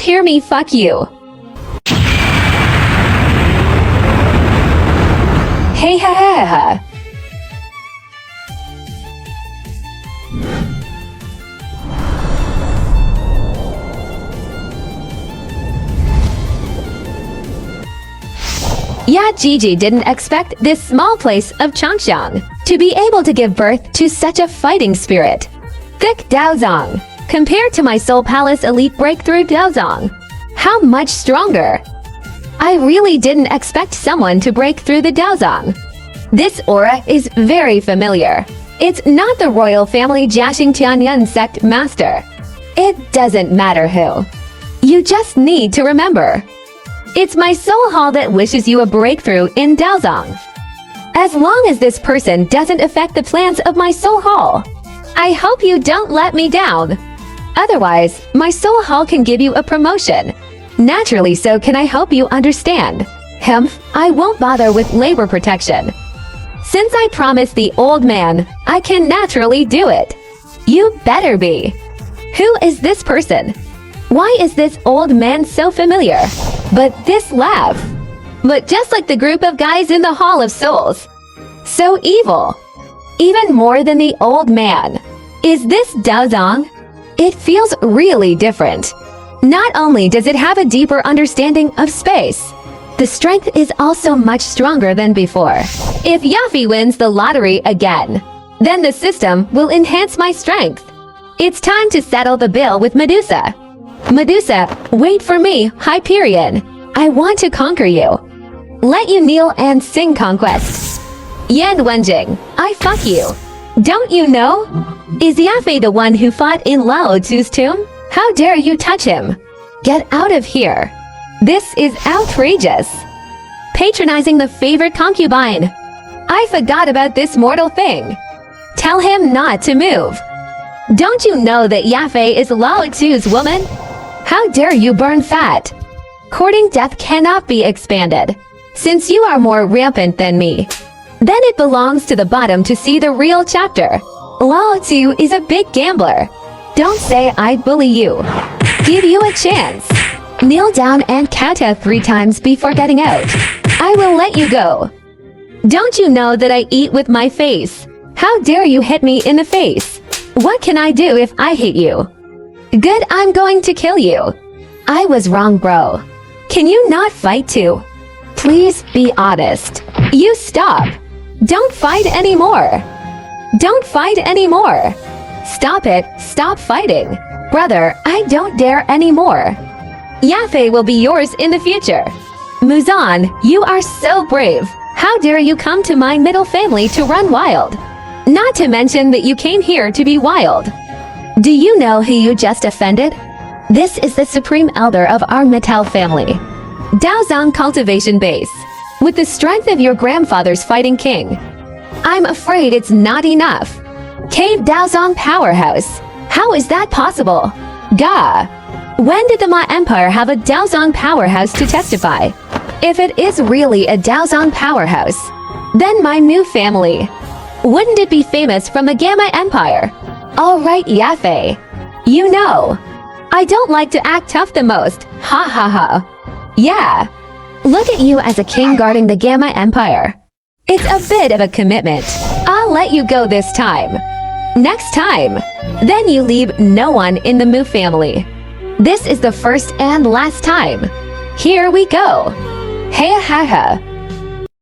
hear me, fuck you. Hey ha ha ha. Yeah, Gigi didn't expect this small place of Changxiang to be able to give birth to such a fighting spirit. Thick Daozong. Compared to my Soul Palace Elite Breakthrough Daozong, how much stronger? I really didn't expect someone to break through the Daozong. This aura is very familiar. It's not the royal family Jiaxing Tianyun sect master. It doesn't matter who. You just need to remember. It's my soul hall that wishes you a breakthrough in Daozong. As long as this person doesn't affect the plans of my soul hall, I hope you don't let me down. Otherwise, my soul hall can give you a promotion. Naturally, so can I hope you understand. I won't bother with labor protection. Since I promised the old man, I can naturally do it. You better be. Who is this person? Why is this old man so familiar? But this laugh. But just like the group of guys in the Hall of Souls. So evil. Even more than the old man. Is this Daozong? It feels really different. Not only does it have a deeper understanding of space, the strength is also much stronger than before. If Yafi wins the lottery again, then the system will enhance my strength. It's time to settle the bill with Medusa. Medusa, wait for me, Hyperion. I want to conquer you. Let you kneel and sing conquest. Yan Wenjing, I fuck you. Don't you know? Is Yafei the one who fought in Lao Tzu's tomb? How dare you touch him? Get out of here. This is outrageous. Patronizing the favorite concubine. I forgot about this mortal thing. Tell him not to move. Don't you know that Yafei is Lao Tzu's woman? How dare you burn fat? Courting death cannot be expanded. Since you are more rampant than me, then it belongs to the bottom to see the real chapter. Lao Tzu is a big gambler. Don't say I bully you. Give you a chance. Kneel down and count 3 times before getting out. I will let you go. Don't you know that I eat with my face? How dare you hit me in the face? What can I do if I hate you? Good, I'm going to kill you. I was wrong, bro. Can you not fight too? Please be honest. You stop. Don't fight anymore. Don't fight anymore. Stop it. Stop fighting. Brother, I don't dare anymore. Yafei will be yours in the future. Muzan, you are so brave. How dare you come to my middle family to run wild? Not to mention that you came here to be wild. Do you know who you just offended? This is the supreme elder of our Mattel family. Daozong Cultivation Base. With the strength of your grandfather's fighting king. I'm afraid it's not enough. Cave Daozong Powerhouse. How is that possible? Gah. When did the Ma Empire have a Daozong Powerhouse to testify? If it is really a Daozong Powerhouse, then my new family. Wouldn't it be famous from the Gamma Empire? Alright, Yafei. You know, I don't like to act tough the most. Ha ha ha. Yeah. Look at you as a king guarding the Gamma Empire. It's a bit of a commitment. I'll let you go this time. Next time, then you leave no one in the Mu family. This is the first and last time. Here we go. Hey ha ha.